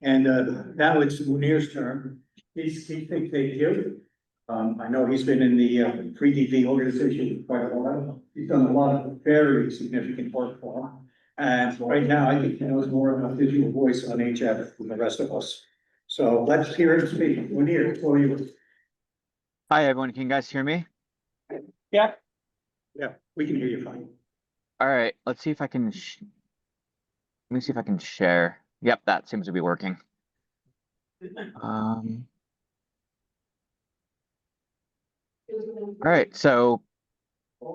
And now it's Mooneer's turn. He thinks they do. I know he's been in the FreeDV organization for quite a while. He's done a lot of very significant work for him. And right now, I think he knows more about digital voice on HF than the rest of us. So let's hear him speak. Mooneer, it's all yours. Hi, everyone. Can you guys hear me? Yeah. Yeah, we can hear you fine. All right. Let's see if I can. Let me see if I can share. Yep, that seems to be working. All right. So,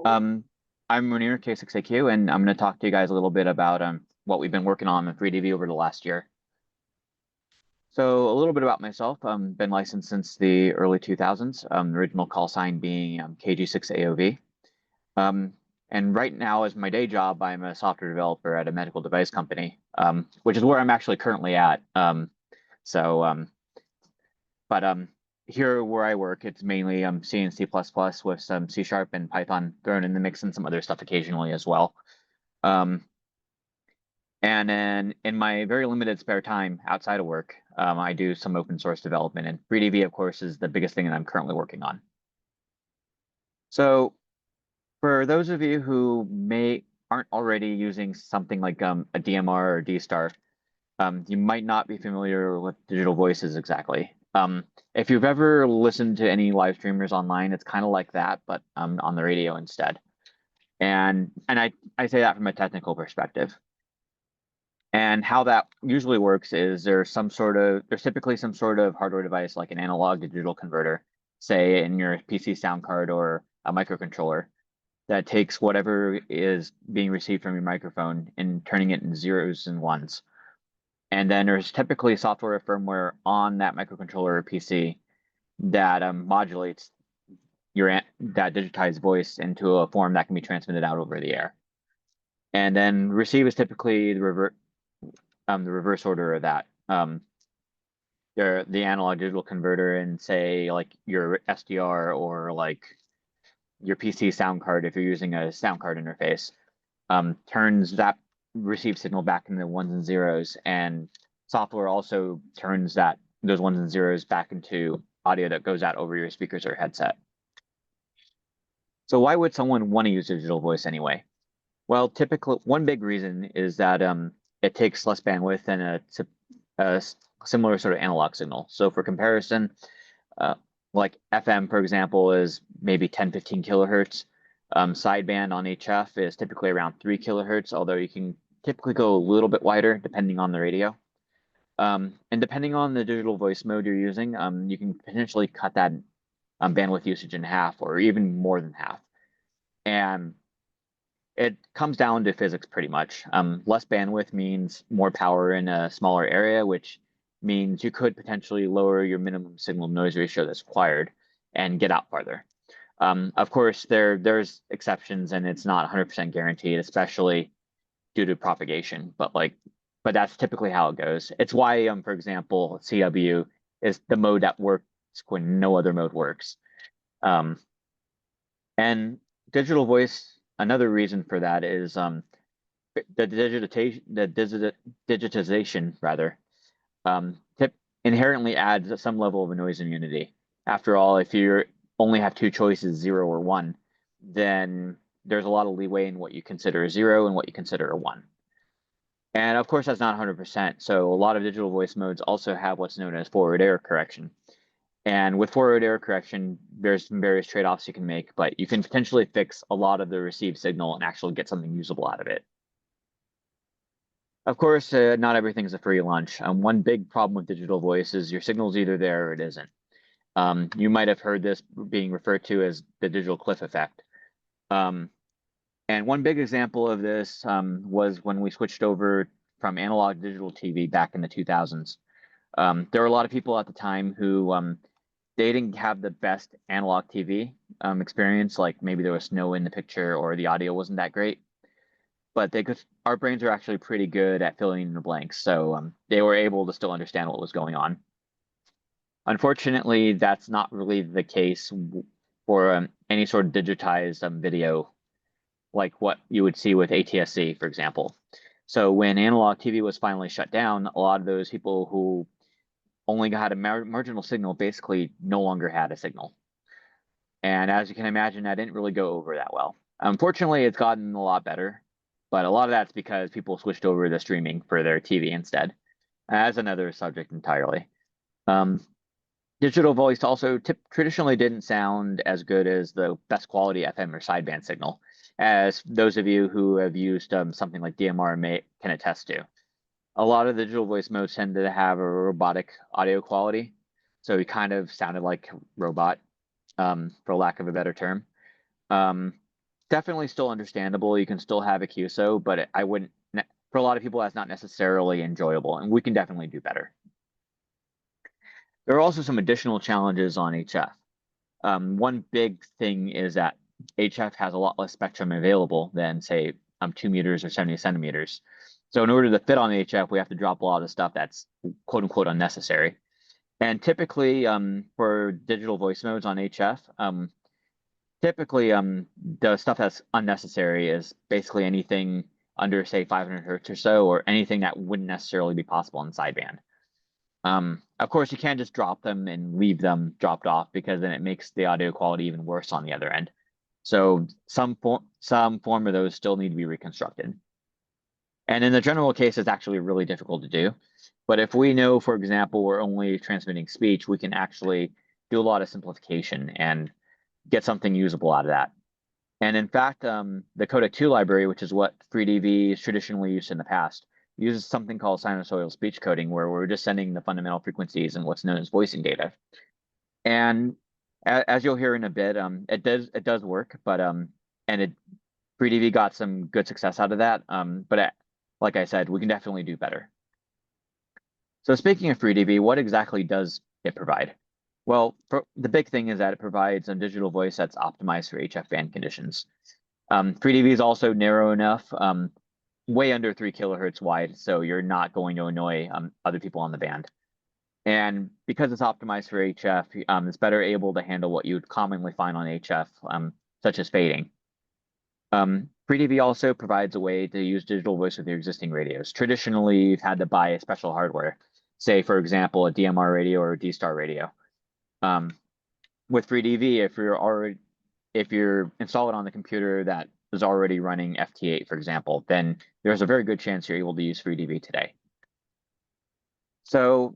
I'm Mooneer K6AQ, and I'm going to talk to you guys a little bit about what we've been working on in FreeDV over the last year. So, a little bit about myself. I've been licensed since the early 2000s. The original call sign being KG6AOV. And right now, as my day job, I'm a software developer at a medical device company, which is where I'm actually currently at. Here where I work, it's mainly C and C++ with some C# and Python thrown in the mix and some other stuff occasionally as well. And then in my very limited spare time outside of work, I do some open source development, and FreeDV, of course, is the biggest thing that I'm currently working on. So for those of you who aren't already using something like a DMR or D-Star, you might not be familiar with digital voices exactly. If you've ever listened to any live streamers online, it's kind of like that, but on the radio instead. And I say that from a technical perspective. And how that usually works is there's typically some sort of hardware device like an analog to digital converter, say in your PC sound card or a microcontroller, that takes whatever is being received from your microphone and turning it into zeros and ones. And then there's typically software or firmware on that microcontroller or PC that modulates that digitized voice into a form that can be transmitted out over the air. And then receive is typically the reverse order of that. The analog digital converter in, say, like your SDR or like your PC sound card, if you're using a sound card interface, turns that received signal back into ones and zeros, and software also turns those ones and zeros back into audio that goes out over your speakers or headset. So why would someone want to use digital voice anyway? Well, typically one big reason is that it takes less bandwidth than a similar sort of analog signal. So for comparison, like FM, for example, is maybe 10-15 kilohertz. Sideband on HF is typically around 3 kilohertz, although you can typically go a little bit wider depending on the radio. And depending on the digital voice mode you're using, you can potentially cut that bandwidth usage in half or even more than half. And it comes down to physics pretty much. Less bandwidth means more power in a smaller area, which means you could potentially lower your minimum signal noise ratio that's required and get out farther. Of course, there's exceptions, and it's not 100% guaranteed, especially due to propagation. But that's typically how it goes. It's why, for example, CW is the mode that works when no other mode works. And digital voice, another reason for that is the digitization rather. Inherently adds some level of noise immunity. After all, if you only have two choices, 0 or 1, then there's a lot of leeway in what you consider a 0 and what you consider a 1. And of course, that's not 100%. So a lot of digital voice modes also have what's known as forward error correction. And with forward error correction, there's some various trade-offs you can make, but you can potentially fix a lot of the received signal and actually get something usable out of it. Of course, not everything's a free lunch. One big problem with digital voice is your signal's either there or it isn't. You might have heard this being referred to as the digital cliff effect. And one big example of this was when we switched over from analog to digital TV back in the 2000s. There were a lot of people at the time who they didn't have the best analog TV experience, like maybe there was snow in the picture or the audio wasn't that great. But our brains are actually pretty good at filling in the blanks, so they were able to still understand what was going on. Unfortunately, that's not really the case for any sort of digitized video, like what you would see with ATSC, for example. So when analog TV was finally shut down, a lot of those people who only had a marginal signal basically no longer had a signal. And as you can imagine, that didn't really go over that well. Unfortunately, it's gotten a lot better, but a lot of that's because people switched over to streaming for their TV instead. As another subject entirely. Digital voice also traditionally didn't sound as good as the best quality FM or sideband signal, as those of you who have used something like DMR can attest to. A lot of the digital voice modes tend to have a robotic audio quality, so it kind of sounded like robot, for lack of a better term. Definitely still understandable. You can still have a QSO, but I wouldn't. For a lot of people, that's not necessarily enjoyable, and we can definitely do better. There are also some additional challenges on HF. One big thing is that HF has a lot less spectrum available than, say, 2 meters or 70 centimeters. So in order to fit on HF, we have to drop a lot of the stuff that's quote unquote unnecessary. And typically, for digital voice modes on HF, typically the stuff that's unnecessary is basically anything under, say, 500 hertz or so, or anything that wouldn't necessarily be possible in sideband. Of course, you can't just drop them and leave them dropped off, because then it makes the audio quality even worse on the other end. So some form of those still need to be reconstructed. And in the general case, it's actually really difficult to do. But if we know, for example, we're only transmitting speech, we can actually do a lot of simplification and get something usable out of that. And in fact, the codec 2 library, which is what FreeDV is traditionally used in the past, uses something called sinusoidal speech coding, where we're just sending the fundamental frequencies and what's known as voicing data. And as you'll hear in a bit, it does work, but FreeDV got some good success out of that. But like I said, we can definitely do better. So speaking of FreeDV, what exactly does it provide? Well, the big thing is that it provides a digital voice that's optimized for HF band conditions. FreeDV is also narrow enough, way under 3 kilohertz wide, so you're not going to annoy other people on the band. And because it's optimized for HF, it's better able to handle what you'd commonly find on HF, such as fading. FreeDV also provides a way to use digital voice with your existing radios. Traditionally, you've had to buy a special hardware, say, for example, a DMR radio or a D-Star radio. With FreeDV, if you're installed on the computer that is already running FT8, for example, then there's a very good chance you're able to use FreeDV today. So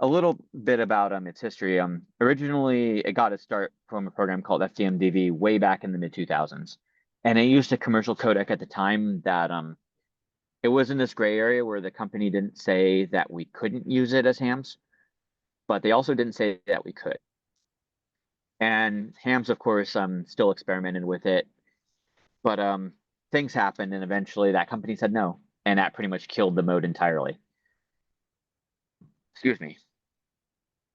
a little bit about its history. Originally, it got its start from a program called FDMDV way back in the mid-2000s. And it used a commercial codec at the time that it was in this gray area where the company didn't say that we couldn't use it as hams, but they also didn't say that we could. And hams, of course, still experimented with it, but things happened, and eventually that company said no, and that pretty much killed the mode entirely. Excuse me.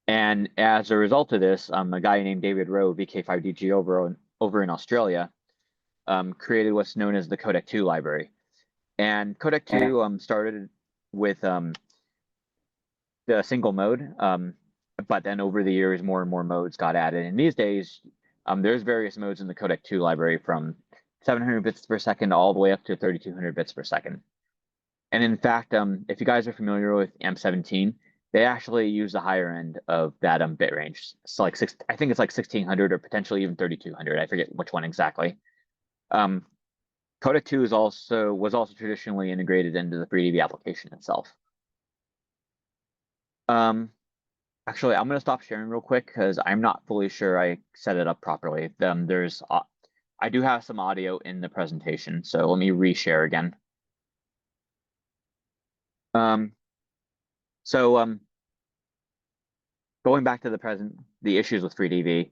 And as a result of this, a guy named David Rowe, VK5DG over in Australia, created what's known as the codec 2 library. And codec 2 started with the single mode, but then over the years, more and more modes got added. And these days, there's various modes in the codec 2 library, from 700 bits per second all the way up to 3200 bits per second. And in fact, if you guys are familiar with M17, they actually use the higher end of that bit range. So like I think it's like 1600 or potentially even 3200. I forget which one exactly. Codec 2 was also traditionally integrated into the FreeDV application itself. Actually, I'm going to stop sharing real quick because I'm not fully sure I set it up properly. I do have some audio in the presentation, so let me reshare again. Going back to the issues with FreeDV,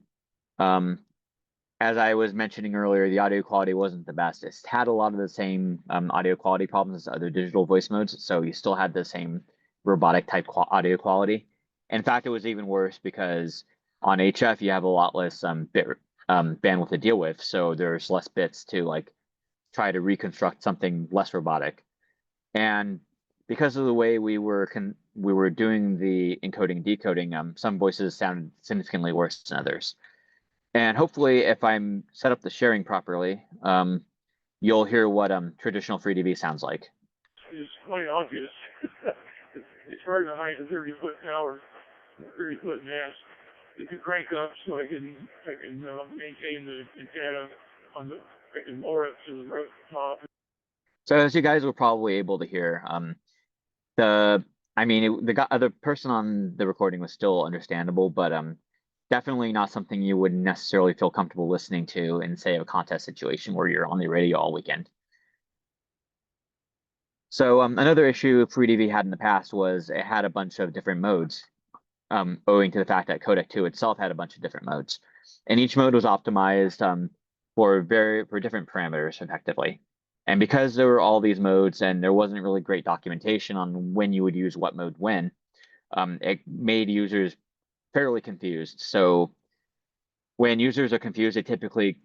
as I was mentioning earlier, the audio quality wasn't the best. It had a lot of the same audio quality problems as other digital voice modes, so you still had the same robotic type audio quality. In fact, it was even worse because on HF you have a lot less bandwidth to deal with, so there's less bits to try to reconstruct something less robotic. And because of the way we were doing the encoding decoding, some voices sounded significantly worse than others. And hopefully, if I'm set up the sharing properly, you'll hear what traditional FreeDV sounds like. is quite obvious. It's hard to hide a 30-foot tower, 30-foot mast. You can crank up so I can maintain the data on the, I can lower it to the top. So as you guys were probably able to hear, the other person on the recording was still understandable, but definitely not something you would necessarily feel comfortable listening to in, say, a contest situation where you're on the radio all weekend. So another issue FreeDV had in the past was it had a bunch of different modes, owing to the fact that Codec 2 itself had a bunch of different modes, and each mode was optimized for different parameters effectively. And because there were all these modes and there wasn't really great documentation on when you would use what mode when, it made users fairly confused. So when users are confused, they typically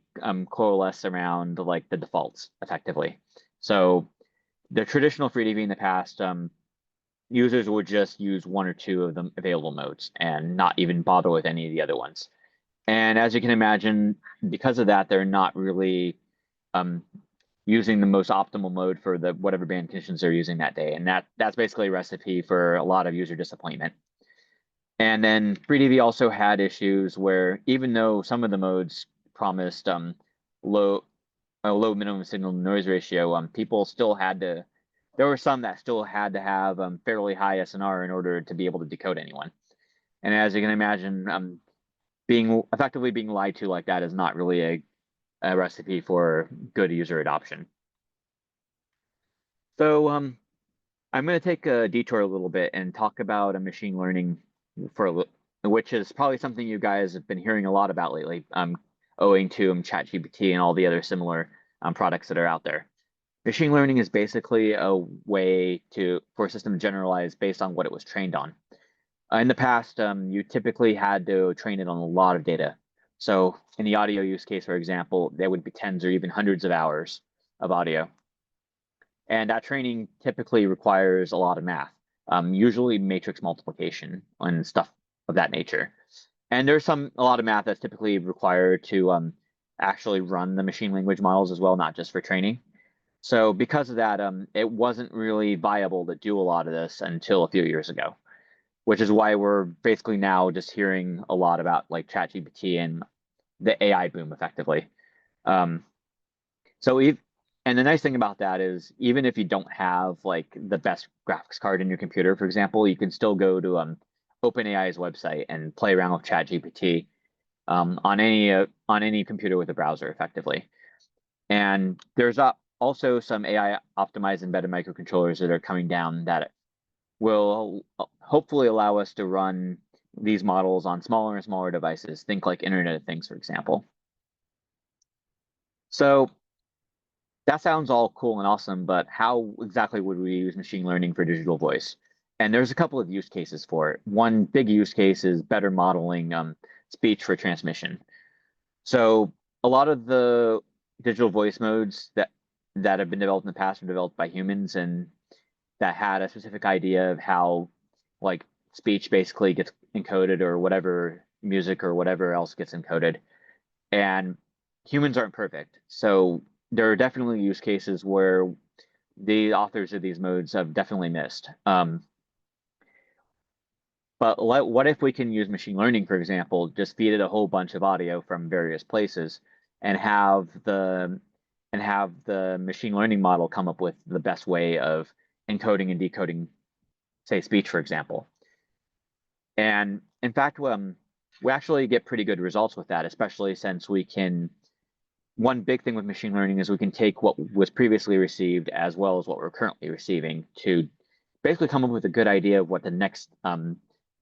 coalesce around like the defaults effectively. So the traditional FreeDV in the past, users would just use one or two of the available modes and not even bother with any of the other ones. And as you can imagine, because of that, they're not really using the most optimal mode for the whatever band conditions they're using that day. And that's basically a recipe for a lot of user disappointment. And then FreeDV also had issues where even though some of the modes promised a low minimum signal to noise ratio, people still had to, there were some that still had to have fairly high SNR in order to be able to decode anyone. And as you can imagine, effectively being lied to like that is not really a recipe for good user adoption. So I'm going to take a detour a little bit and talk about a machine learning which is probably something you guys have been hearing a lot about lately, owing to ChatGPT and all the other similar products that are out there. Machine learning is basically a way for a system to generalize based on what it was trained on. In the past, you typically had to train it on a lot of data. So in the audio use case, for example, there would be tens or even hundreds of hours of audio. And that training typically requires a lot of math, usually matrix multiplication and stuff of that nature. And there's a lot of math that's typically required to actually run the machine language models as well, not just for training. So because of that, it wasn't really viable to do a lot of this until a few years ago, which is why we're basically now just hearing a lot about like ChatGPT and the AI boom effectively. And the nice thing about that is even if you don't have like the best graphics card in your computer, for example, you can still go to OpenAI's website and play around with ChatGPT on any computer with a browser effectively. And there's also some AI optimized embedded microcontrollers that are coming down that will hopefully allow us to run these models on smaller and smaller devices. Think like Internet of Things, for example. So that sounds all cool and awesome, but how exactly would we use machine learning for digital voice? And there's a couple of use cases for it. One big use case is better modeling speech for transmission. So a lot of the digital voice modes that have been developed in the past were developed by humans and that had a specific idea of how like speech basically gets encoded or whatever music or whatever else gets encoded. And humans aren't perfect. So there are definitely use cases where the authors of these modes have definitely missed. But what if we can use machine learning, for example, just feed it a whole bunch of audio from various places and have the machine learning model come up with the best way of encoding and decoding, say, speech, for example. And in fact, we actually get pretty good results with that, especially since one big thing with machine learning is we can take what was previously received as well as what we're currently receiving to basically come up with a good idea of what the next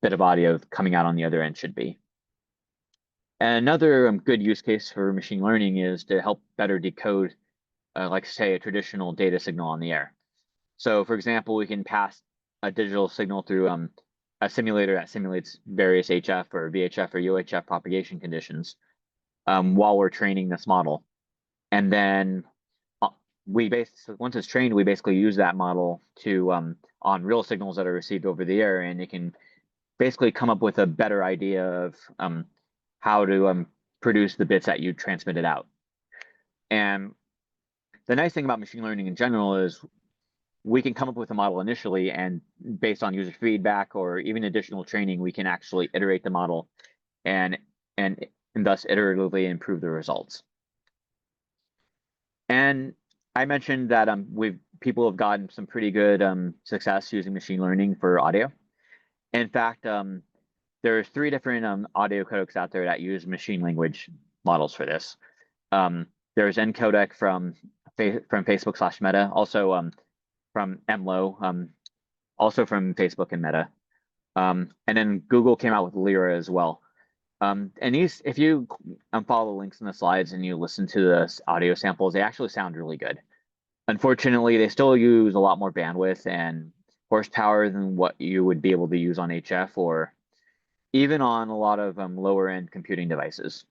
bit of audio coming out on the other end should be. And another good use case for machine learning is to help better decode, like say, a traditional data signal on the air. So for example, we can pass a digital signal through a simulator that simulates various HF or VHF or UHF propagation conditions while we're training this model. And then once it's trained, we basically use that model to on real signals that are received over the air, and it can basically come up with a better idea of how to produce the bits that you transmitted out. And the nice thing about machine learning in general is we can come up with a model initially, and based on user feedback or even additional training, we can actually iterate the model and and thus iteratively improve the results. And I mentioned that people have gotten some pretty good success using machine learning for audio. In fact, there's 3 different audio codecs out there that use machine language models for this. There's encodec from Facebook/Meta, also from MLO, also from Facebook and Meta. And then Google came out with Lyra as well. And these, if you follow the links in the slides and you listen to the audio samples, they actually sound really good. Unfortunately, they still use a lot more bandwidth and horsepower than what you would be able to use on HF or even on a lot of lower end computing devices.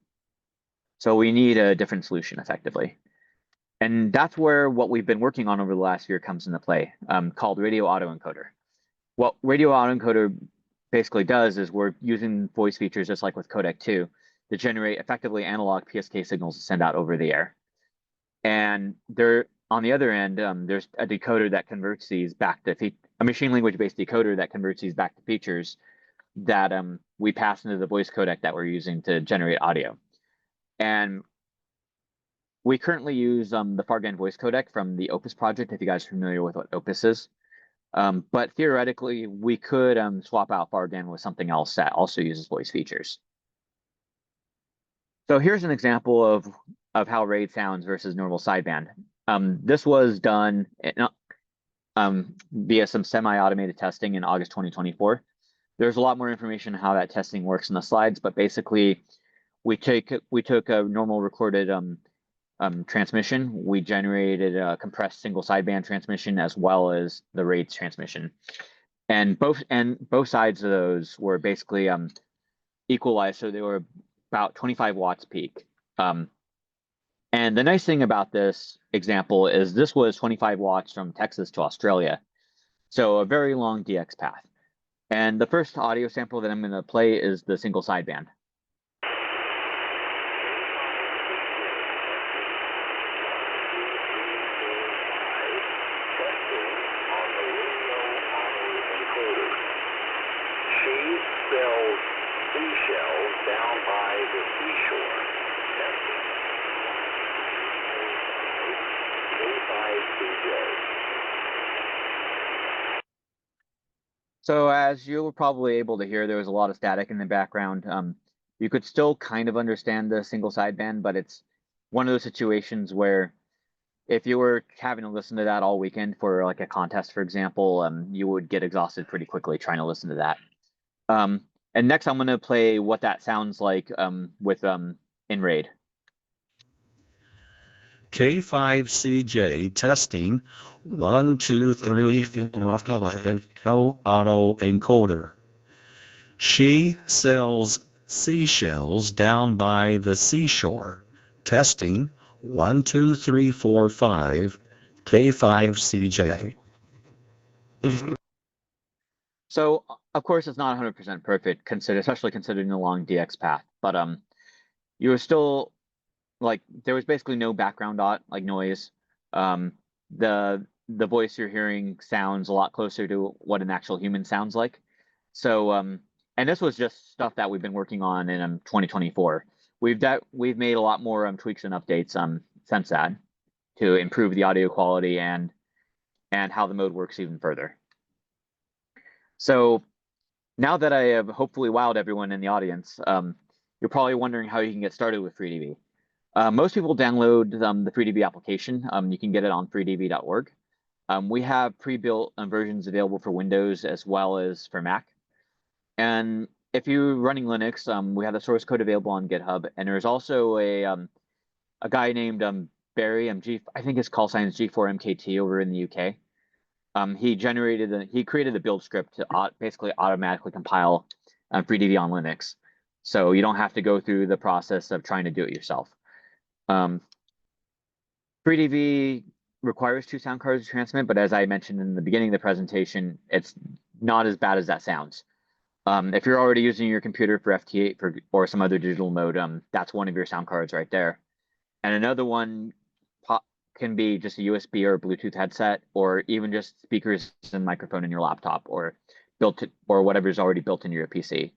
So we need a different solution effectively. And that's where what we've been working on over the last year comes into play, called radio autoencoder. What radio autoencoder basically does is we're using voice features just like with codec 2 to generate effectively analog PSK signals to send out over the air. And there, on the other end, there's a decoder that converts these back to a machine language based decoder that converts these back to features that we pass into the voice codec that we're using to generate audio. And we currently use the Fargan voice codec from the Opus project, if you guys are familiar with what Opus is. But theoretically, we could swap out Fargan with something else that also uses voice features. So here's an example of how RAID sounds versus normal sideband. This was done via some semi-automated testing in August 2024. There's a lot more information on how that testing works in the slides, but basically, we took a normal recorded transmission. We generated a compressed single sideband transmission as well as the RAID transmission, and both sides of those were basically equalized, so they were about 25 watts peak. And the nice thing about this example is this was 25 watts from Texas to Australia, so a very long DX path. And the first audio sample that I'm going to play is the single sideband. So as you were probably able to hear, there was a lot of static in the background. You could still kind of understand the single sideband, but it's one of those situations where if you were having to listen to that all weekend for like a contest, for example, you would get exhausted pretty quickly trying to listen to that. And next I'm going to play what that sounds like with in RAID. K5CJ testing 1, 2, 3, 4, 5, autoencoder. She sells seashells down by the seashore. Testing 1, 2, 3, 4, 5, K5CJ. So of course it's not 100% perfect, especially considering the long DX path, but you were still like there was basically no background noise. The voice you're hearing sounds a lot closer to what an actual human sounds like. So and this was just stuff that we've been working on in 2024. We've made a lot more tweaks and updates since that to improve the audio quality and how the mode works even further. So now that I have hopefully wowed everyone in the audience, you're probably wondering how you can get started with FreeDV. Most people download the FreeDV application. You can get it on freedv.org. We have pre-built versions available for Windows as well as for Mac. And if you're running Linux, we have the source code available on GitHub. And there's also a guy named Barry, I think his call sign is G4MKT over in the UK. He created the build script to basically automatically compile FreeDV on Linux. So you don't have to go through the process of trying to do it yourself. FreeDV requires 2 sound cards to transmit, but as I mentioned in the beginning of the presentation, it's not as bad as that sounds. If you're already using your computer for FT8 or some other digital mode, that's one of your sound cards right there. And another one can be just a USB or Bluetooth headset, or even just speakers and microphone in your laptop, or or whatever is already built into your PC.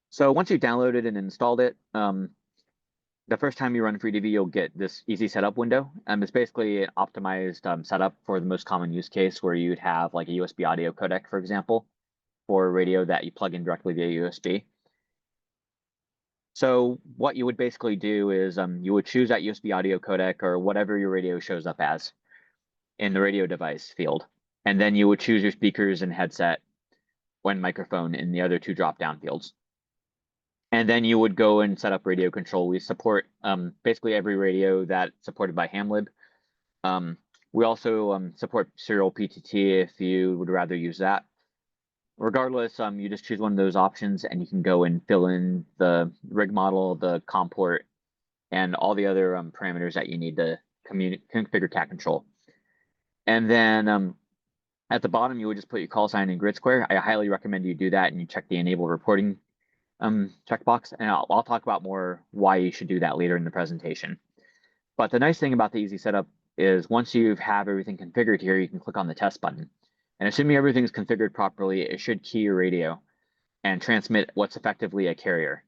So once you've downloaded and installed it, the first time you run FreeDV, you'll get this easy setup window. It's basically an optimized setup for the most common use case where you'd have like a USB audio codec, for example, for radio that you plug in directly via USB. So what you would basically do is you would choose that USB audio codec or whatever your radio shows up as in the radio device field. And then you would choose your speakers and headset and microphone in the other two drop-down fields. And then you would go and set up radio control. We support basically every radio that's supported by HamLib. We also support serial PTT if you would rather use that. Regardless, you just choose one of those options and you can go and fill in the rig model, the COM port, and all the other parameters that you need to configure cat control. And then at the bottom, you would just put your call sign and grid square. I highly recommend you do that and you check the enable reporting checkbox. And I'll talk about more why you should do that later in the presentation. But the nice thing about the easy setup is once you have everything configured here, you can click on the test button. And assuming everything's configured properly, it should key your radio and transmit what's effectively a carrier.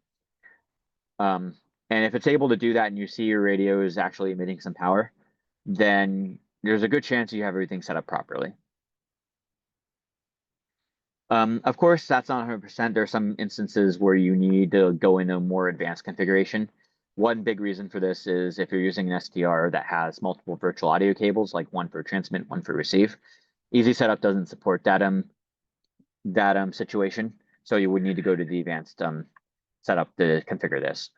And if it's able to do that and you see your radio is actually emitting some power, then there's a good chance you have everything set up properly. Of course, that's not 100%. There are some instances where you need to go into more advanced configuration. One big reason for this is if you're using an SDR that has multiple virtual audio cables, like one for transmit, one for receive. Easy Setup doesn't support that situation, so you would need to go to the advanced setup to configure this.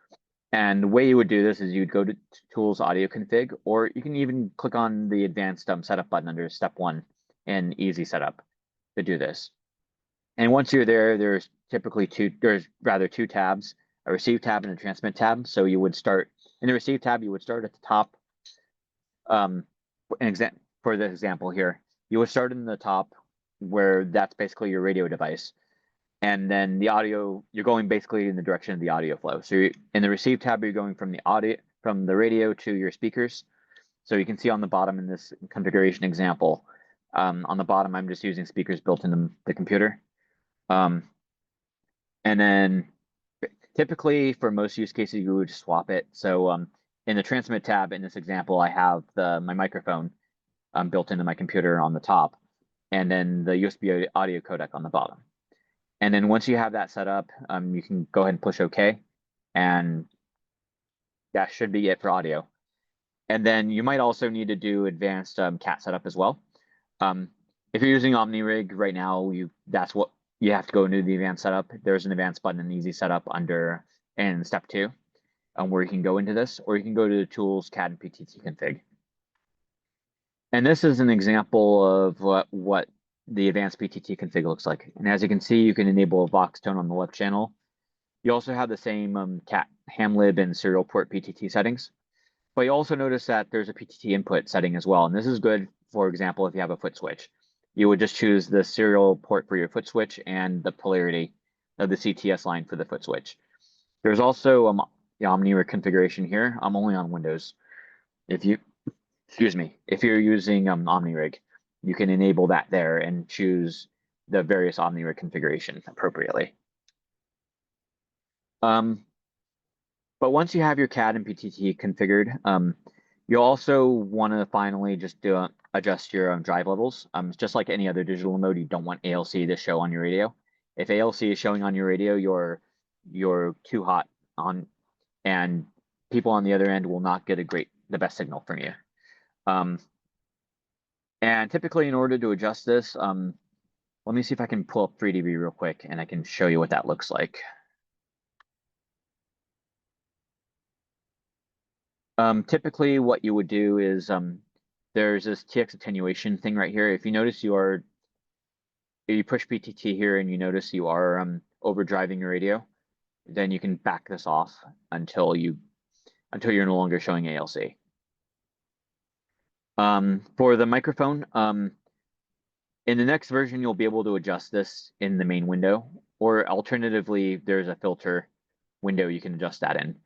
And the way you would do this is you'd go to Tools, Audio Config, or you can even click on the advanced setup button under Step 1 in Easy Setup to do this. And once you're there, there's two tabs, a Receive tab and a Transmit tab. So you would start in the Receive tab, you would start at the top. For the example here, you would start in the top where that's basically your radio device. And then the audio, you're going basically in the direction of the audio flow. So in the Receive tab, you're going from the radio to your speakers. So you can see on the bottom in this configuration example, on the bottom, I'm just using speakers built into the computer. And then typically for most use cases, you would swap it. So in the Transmit tab, in this example, I have my microphone built into my computer on the top, and then the USB audio codec on the bottom. And then once you have that set up, you can go ahead and push OK, and that should be it for audio. And then you might also need to do advanced cat setup as well. If you're using OmniRig right now, that's what you have to go into the advanced setup. There's an advanced button in Easy Setup in Step 2, where you can go into this, or you can go to the Tools, CAD, and PTT config. And this is an example of what the advanced PTT config looks like. And as you can see, you can enable a Vox tone on the left channel. You also have the same cat HamLib and serial port PTT settings. But you also notice that there's a PTT input setting as well. And this is good, for example, if you have a foot switch. You would just choose the serial port for your foot switch and the polarity of the CTS line for the foot switch. There's also the OmniRig configuration here. I'm only on Windows. If you're using OmniRig, you can enable that there and choose the various OmniRig configuration appropriately. But once you have your CAD and PTT configured, you also want to finally just adjust your drive levels. Just like any other digital mode, you don't want ALC to show on your radio. If ALC is showing on your radio, you're too hot on, and people on the other end will not get the best signal from you. And typically, in order to adjust this, let me see if I can pull up FreeDV real quick, and I can show you what that looks like. Typically, what you would do is there's this TX attenuation thing right here. If you notice if you push PTT here and you notice you are overdriving your radio, then you can back this off until you're no longer showing ALC. For the microphone, in the next version, you'll be able to adjust this in the main window, or alternatively, there's a filter window you can adjust that in.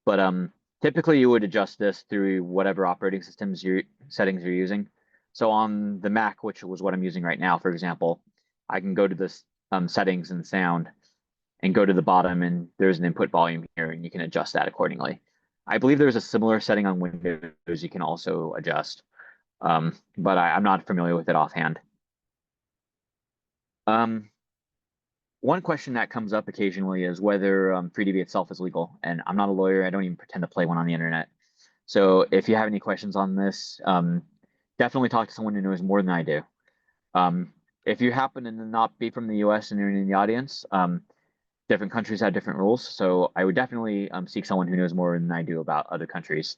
But typically you would adjust this through whatever operating settings you're using. So on the Mac, which was what I'm using right now, for example, I can go to this settings and sound and go to the bottom, and there's an input volume here, and you can adjust that accordingly. I believe there's a similar setting on Windows you can also adjust, but I'm not familiar with it offhand. One question that comes up occasionally is whether FreeDV itself is legal, and I'm not a lawyer. I don't even pretend to play one on the internet. So if you have any questions on this, definitely talk to someone who knows more than I do. If you happen to not be from the US and you're in the audience, different countries have different rules. So I would definitely seek someone who knows more than I do about other countries.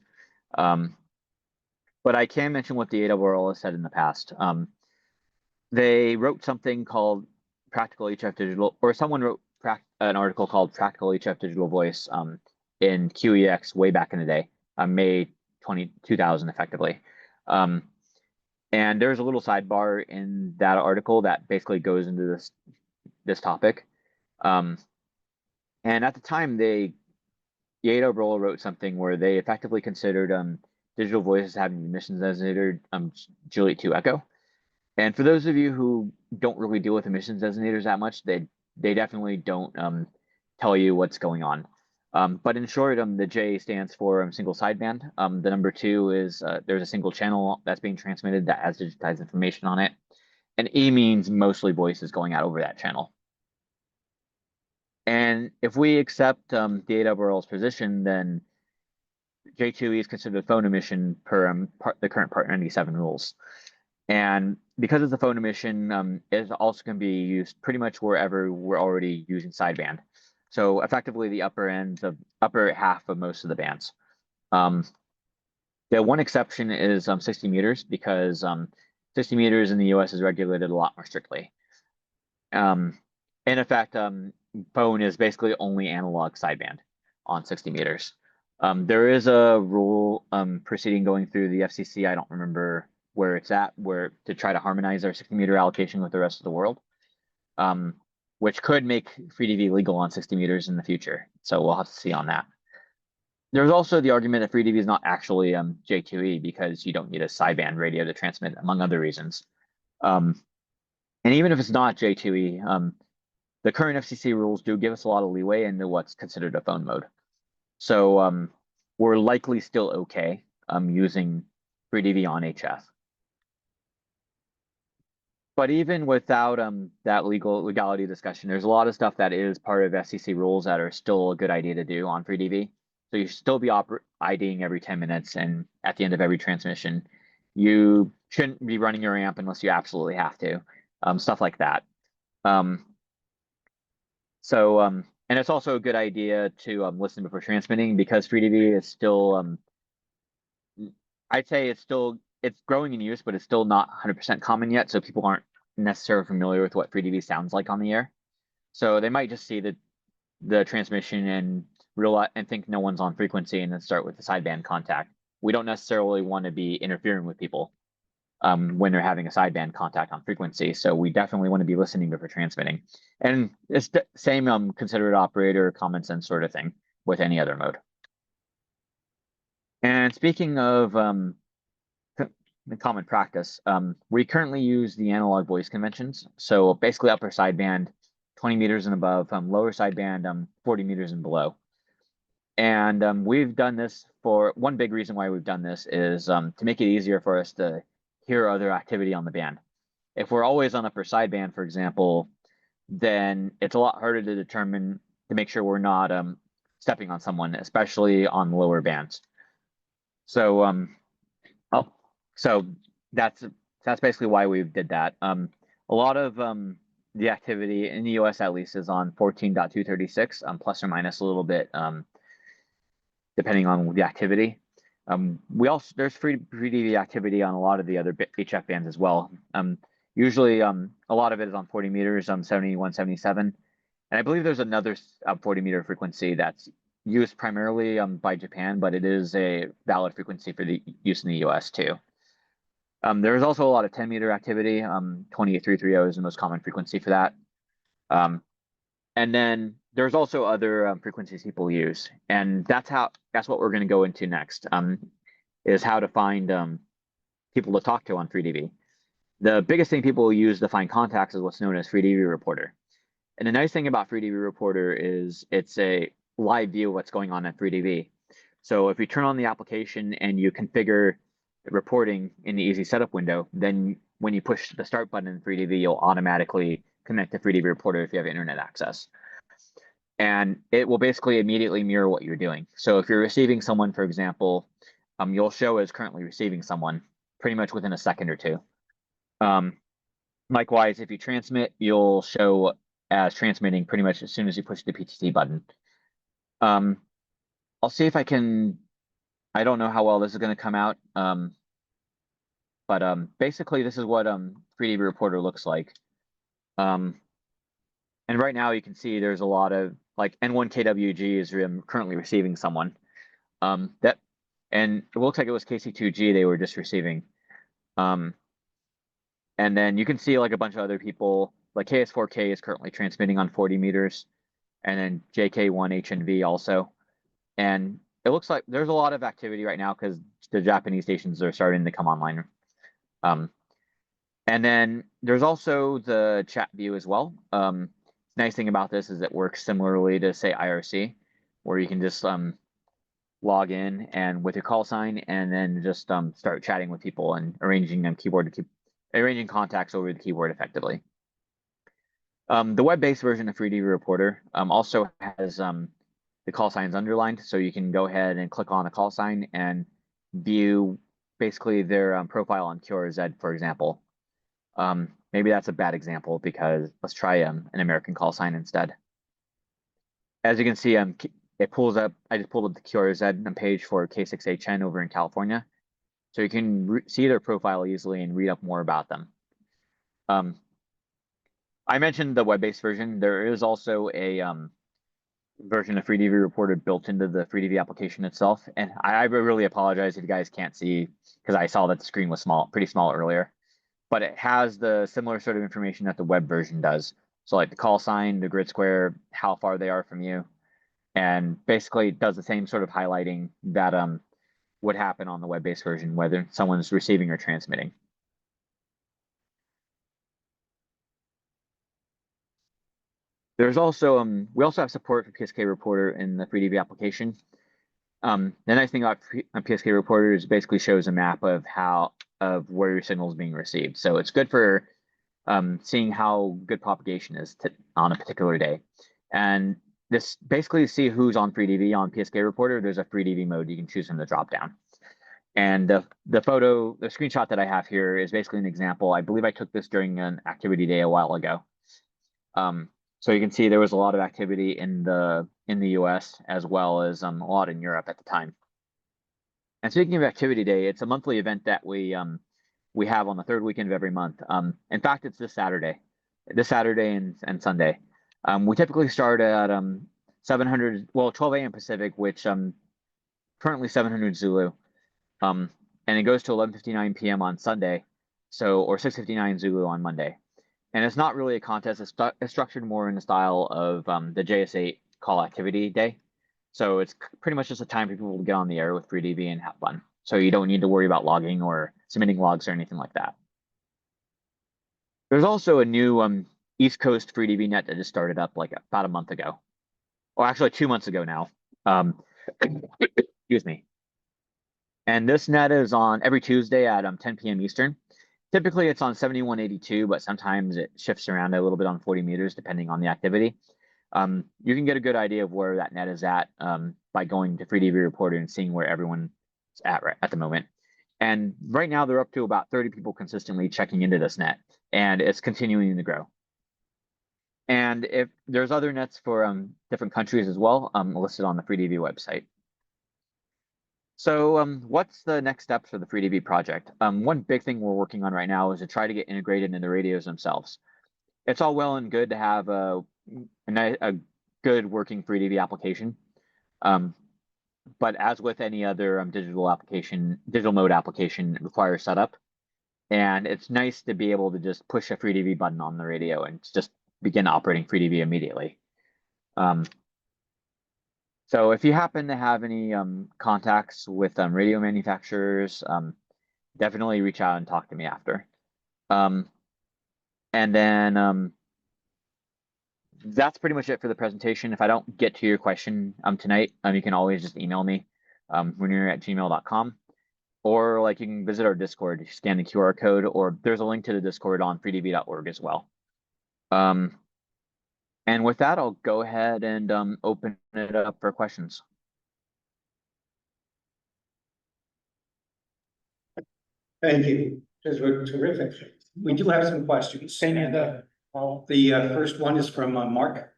But I can mention what the ARRL has said in the past. They wrote something called Practical HF Digital, or someone wrote an article called Practical HF Digital Voice in QEX way back in the day, May 2000 effectively. And there's a little sidebar in that article that basically goes into this topic. And at the time, the ARRL wrote something where they effectively considered digital voices having emissions designator Juliet 2 Echo. And for those of you who don't really deal with emissions designators that much, they definitely don't tell you what's going on. But in short, the J stands for single sideband. The number 2 is there's a single channel that's being transmitted that has digitized information on it. And E means mostly voice is going out over that channel. And if we accept the ARRL's position, then J2E is considered a phone emission per the current Part 97 rules. And because it's a phone emission, it also can be used pretty much wherever we're already using sideband. So effectively the upper half of most of the bands. The one exception is 60 meters because 60 meters in the US is regulated a lot more strictly. In effect, phone is basically only analog sideband on 60 meters. There is a rule proceeding going through the FCC. I don't remember where it's at, where to try to harmonize our 60 meter allocation with the rest of the world, which could make FreeDV legal on 60 meters in the future. So we'll have to see on that. There's also the argument that FreeDV is not actually J2E because you don't need a sideband radio to transmit, among other reasons. And even if it's not J2E, the current FCC rules do give us a lot of leeway into what's considered a phone mode. So we're likely still okay using FreeDV on HF. But even without that legality discussion, there's a lot of stuff that is part of FCC rules that are still a good idea to do on FreeDV. So you should still be IDing every 10 minutes, and at the end of every transmission, you shouldn't be running your amp unless you absolutely have to, stuff like that. And it's also a good idea to listen before transmitting because FreeDV is still, I'd say it's growing in use, but it's still not 100% common yet. So people aren't necessarily familiar with what FreeDV sounds like on the air. So they might just see the transmission and realize and think no one's on frequency and then start with the sideband contact. We don't necessarily want to be interfering with people when they're having a sideband contact on frequency. So we definitely want to be listening before transmitting. And it's the same considerate operator, common sense sort of thing with any other mode. And speaking of the common practice, we currently use the analog voice conventions. So basically upper sideband, 20 meters and above, lower sideband, 40 meters and below. And we've done this for one big reason why we've done this is to make it easier for us to hear other activity on the band. If we're always on upper sideband, for example, then it's a lot harder to determine to make sure we're not stepping on someone, especially on lower bands. So so that's basically why we did that. A lot of the activity in the US at least is on 14.236, plus or minus a little bit, depending on the activity. There's FreeDV activity on a lot of the other HF bands as well. Usually a lot of it is on 40 meters, 71, 77. And I believe there's another 40 meter frequency that's used primarily by Japan, but it is a valid frequency for the use in the US too. There's also a lot of 10 meter activity. 28330 is the most common frequency for that. And then there's also other frequencies people use, and that's what we're going to go into next. Is how to find people to talk to on FreeDV. The biggest thing people use to find contacts is what's known as FreeDV Reporter. And the nice thing about FreeDV Reporter is it's a live view of what's going on at FreeDV. So if you turn on the application and you configure reporting in the easy setup window, then when you push the start button in FreeDV, you'll automatically connect to FreeDV Reporter if you have internet access. And it will basically immediately mirror what you're doing. So if you're receiving someone, for example, you'll show as currently receiving someone pretty much within a second or two. Likewise, if you transmit, you'll show as transmitting pretty much as soon as you push the PTT button. I'll see if I can, I don't know how well this is going to come out, but basically this is what FreeDV Reporter looks like. And right now you can see there's a lot of, like N1KWG is currently receiving someone. And it looks like it was KC2G they were just receiving. And then you can see like a bunch of other people, like KS4K is currently transmitting on 40 meters, and then JK1HNV also. And it looks like there's a lot of activity right now because the Japanese stations are starting to come online. And then there's also the chat view as well. Nice thing about this is it works similarly to, say, IRC, where you can just log in and with your call sign and then just start chatting with people and arranging arranging contacts over the keyboard effectively. The web-based version of FreeDV Reporter also has the call signs underlined, so you can go ahead and click on a call sign and view basically their profile on QRZ, for example. Maybe that's a bad example because let's try an American call sign instead. As you can see, it pulls up. I just pulled up the QRZ page for K6HN over in California, so you can see their profile easily and read up more about them. I mentioned the web-based version. There is also a version of FreeDV Reporter built into the FreeDV application itself, and I really apologize if you guys can't see because I saw that the screen was pretty small earlier. But it has the similar sort of information that the web version does. So like the call sign, the grid square, how far they are from you, and basically it does the same sort of highlighting that would happen on the web-based version, whether someone's receiving or transmitting. There's also we also have support for PSK Reporter in the FreeDV application. The nice thing about PSK Reporter is it basically shows a map of where your signal is being received. So it's good for seeing how good propagation is on a particular day. And this basically to see who's on FreeDV on PSK Reporter, there's a FreeDV mode you can choose from the dropdown. And the screenshot that I have here is basically an example. I believe I took this during an activity day a while ago. So you can see there was a lot of activity in the US as well as a lot in Europe at the time. And speaking of Activity Day, it's a monthly event that we have on the third weekend of every month. In fact, it's this Saturday and Sunday. We typically start at 12 a.m. Pacific, which currently 700 Zulu, and it goes to 11:59 p.m. on Sunday, or 6:59 Zulu on Monday. And it's not really a contest. It's structured more in the style of the JS8 call activity day. So it's pretty much just a time for people to get on the air with FreeDV and have fun. So you don't need to worry about logging or submitting logs or anything like that. There's also a new East Coast FreeDV net that just started up like about a month ago. Or actually 2 months ago now. Excuse me. And this net is on every Tuesday at 10 p.m. Eastern. Typically, it's on 7182, but sometimes it shifts around a little bit on 40 meters, depending on the activity. You can get a good idea of where that net is at by going to FreeDV Reporter and seeing where everyone's at the moment. And right now, they're up to about 30 people consistently checking into this net, and it's continuing to grow. And if there's other nets for different countries as well, listed on the FreeDV website. So what's the next steps for the FreeDV project? One big thing we're working on right now is to try to get integrated in the radios themselves. It's all well and good to have a good working FreeDV application. But as with any other digital mode application, it requires setup. And it's nice to be able to just push a FreeDV button on the radio and just begin operating FreeDV immediately. So if you happen to have any contacts with radio manufacturers, definitely reach out and talk to me after. And then that's pretty much it for the presentation. If I don't get to your question tonight, you can always just email me, mooneer@gmail.com, or like you can visit our Discord, scan the QR code, or there's a link to the Discord on freedv.org as well. And with that, I'll go ahead and open it up for questions. Thank you. Those were terrific. We do have some questions. The first one is from Mark.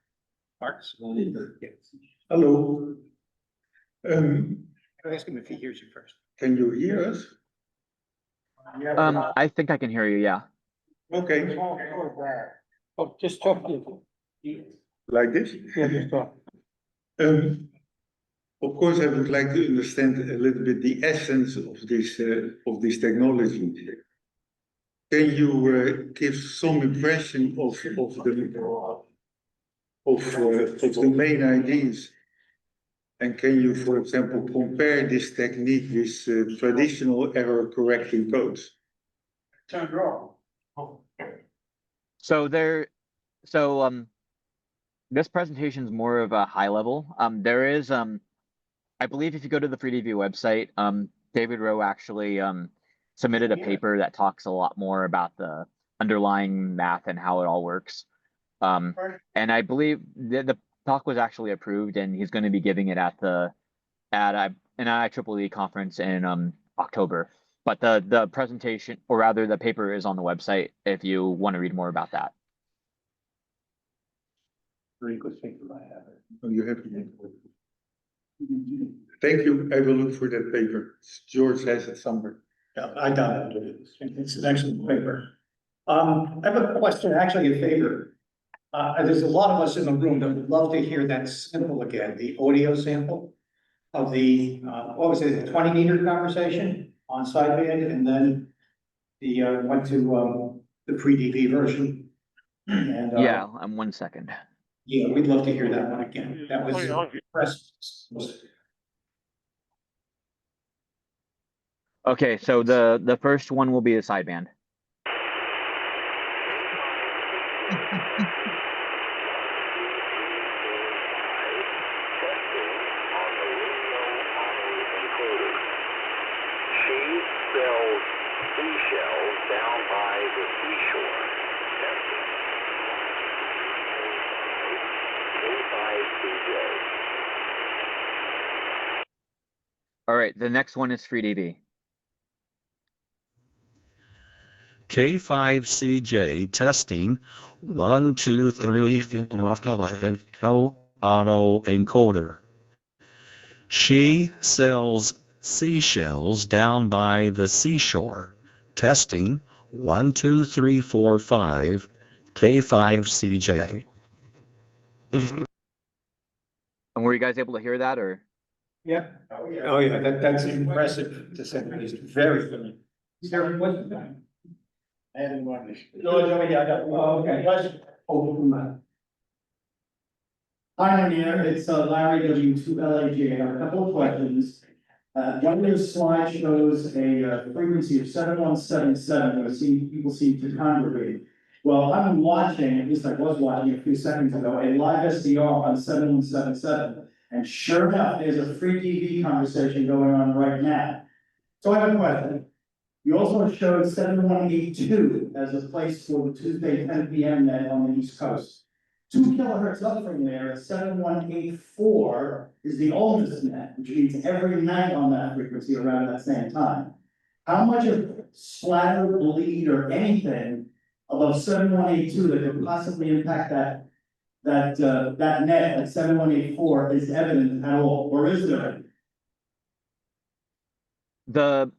Mark? Hello. I'll ask him if he hears you first. Can you hear us? I think I can hear you, yeah. Okay, Oh, just talk to like this? Yeah, just talk. Of course, I would like to understand a little bit the essence of this technology. Can you give some impression of the main ideas? And can you, for example, compare this technique with traditional error correcting codes? So this presentation is more of a high level. There is I believe if you go to the FreeDV website, David Rowe actually submitted a paper that talks a lot more about the underlying math and how it all works. And I believe the talk was actually approved, and he's going to be giving it at an IEEE conference in October. But the presentation, or rather the paper, is on the website if you want to read more about that. Very good paper I have. Oh, you have it. Thank you. I will look for that paper. George has it somewhere. Yeah, I got it. It's an excellent paper. I have a question, actually a favor. There's a lot of us in the room that would love to hear that sample again, the audio sample of the, what was it, the 20-meter conversation on sideband, and then the, went to, the FreeDV version. And, Yeah, 1 second. yeah, we'd love to hear that one again. That was impressive. Okay, so the first one will be the sideband. Seashells down by the seashore. K5CJ. All right, the next one is FreeDV. K5CJ testing 1, 2, 3, 4, autoencoder. She sells seashells down by the seashore. Testing 1, 2, 3, 4, 5. K5CJ. And were you guys able to hear that, or? Yeah. Oh, yeah, that's impressive to say the least. Very good. Is there a question? I haven't won. No, I got, okay. Hi, Mooneer. It's Larry W2LAG. I have a couple of questions. One of your slides shows a frequency of 7177, where people seem to congregate. Well, I'm watching, at least I was watching a few seconds ago, a live SDR on 7177. And sure enough, there's a FreeDV conversation going on right now. So I have a question. You also showed 7182 as a place for the Tuesday 10 p.m. net on the East Coast. 2 kilohertz up from there, 7184 is the oldest net, which means every night on that frequency around that same time. How much of splatter, bleed, or anything above 7182 that could possibly impact that net at 7184 is evident at all, or is there?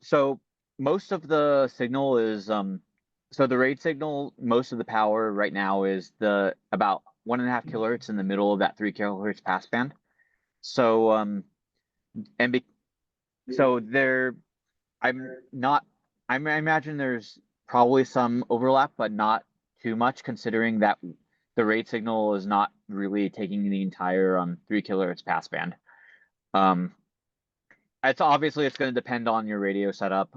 So most of the signal is so the RAID signal, most of the power right now is about 1.5 kilohertz in the middle of that 3 kilohertz passband. So I imagine there's probably some overlap, but not too much, considering that the rate signal is not really taking the entire 3 kilohertz passband. It's obviously it's going to depend on your radio setup.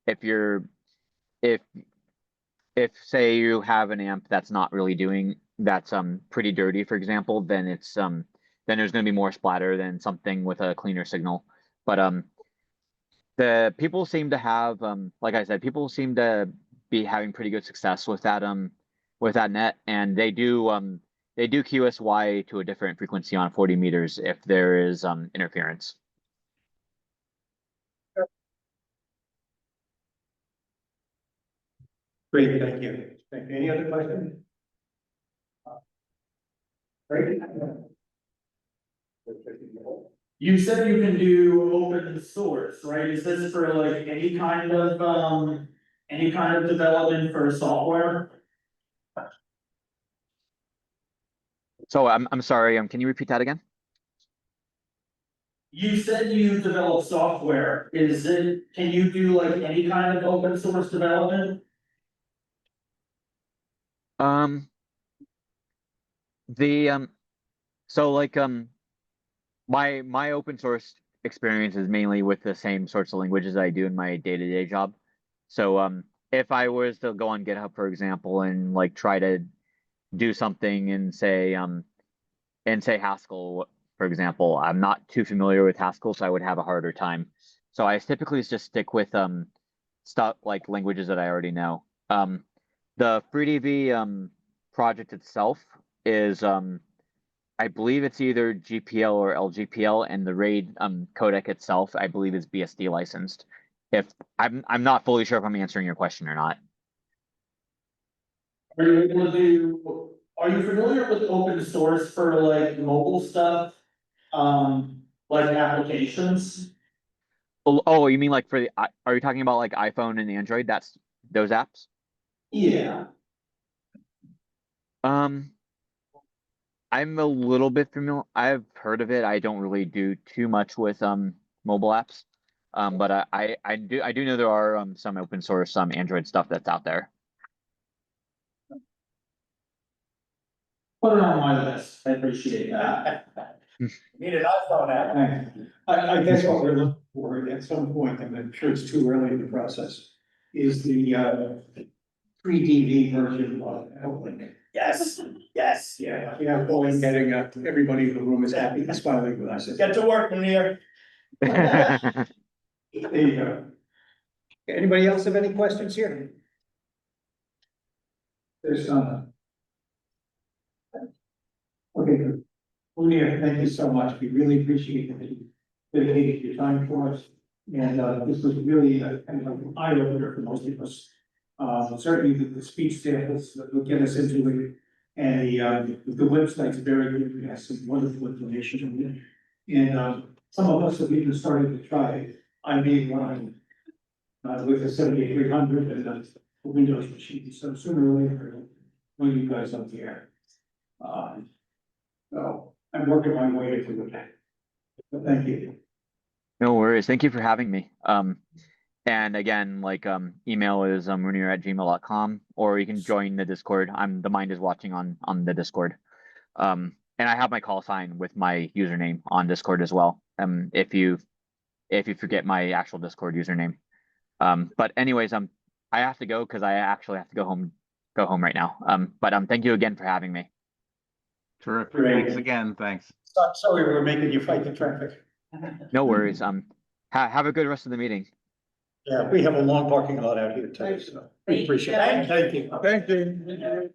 If you're if say you have an amp that's not really doing that's pretty dirty, for example, then it's then there's going to be more splatter than something with a cleaner signal. But the people seem to have like I said, people seem to be having pretty good success with that net, and they do QSY to a different frequency on 40 meters if there is interference. Great, thank you. Any other questions? Great. You said you can do open source, right? Is this for like any kind of development for software? So I'm sorry, can you repeat that again? You said you develop software. Can you do like any kind of open source development? So like my open source experience is mainly with the same sorts of languages I do in my day-to-day job. So if I was to go on GitHub, for example, and like try to do something in say Haskell, for example, I'm not too familiar with Haskell, so I would have a harder time. So I typically just stick with stuff like languages that I already know. The FreeDV project itself is I believe it's either GPL or LGPL, and the RAID codec itself, I believe, is BSD licensed. If I'm not fully sure if I'm answering your question or not. Are you familiar with open source for like mobile stuff? Like applications? Oh, you mean like for the? Are you talking about like iPhone and Android? That's those apps. Yeah. I'm a little bit familiar. I've heard of it. I don't really do too much with mobile apps. But I do know there are some open source Android stuff that's out there. Put it on my list. I appreciate that. Need an iPhone app. I guess what we're looking for at some point, and I'm sure it's too early in the process, is the FreeDV version of Outlink. Yes, yes. Yeah, going, getting everybody in the room is happy, and smiling with us. Get to work, Mooneer. There you go. Anybody else have any questions here? There's none. Okay, good. Mooneer, thank you so much. We really appreciate that you dedicated your time for us. And this was really kind of an eye opener for most of us. Certainly the speech samples that will get us into it. And the website's very good. We have some wonderful information in it. And some of us have even started to try it. I made one with a 7300 and a Windows machine. So sooner or later, when you guys up here. So I'm working my way into it. But thank you. No worries. Thank you for having me. And again, like email is mooneer@gmail.com, or you can join the Discord. The Mind is watching on the Discord. And I have my call sign with my username on Discord as well. If you forget my actual Discord username. But anyways, I have to go because I actually have to go home right now. But thank you again for having me. Terrific. Great. Thanks again. Thanks. Sorry, we're making you fight the traffic. No worries. Have a good rest of the meeting. Yeah, we have a long parking lot out here too, so we appreciate it. Thank you. Thank you.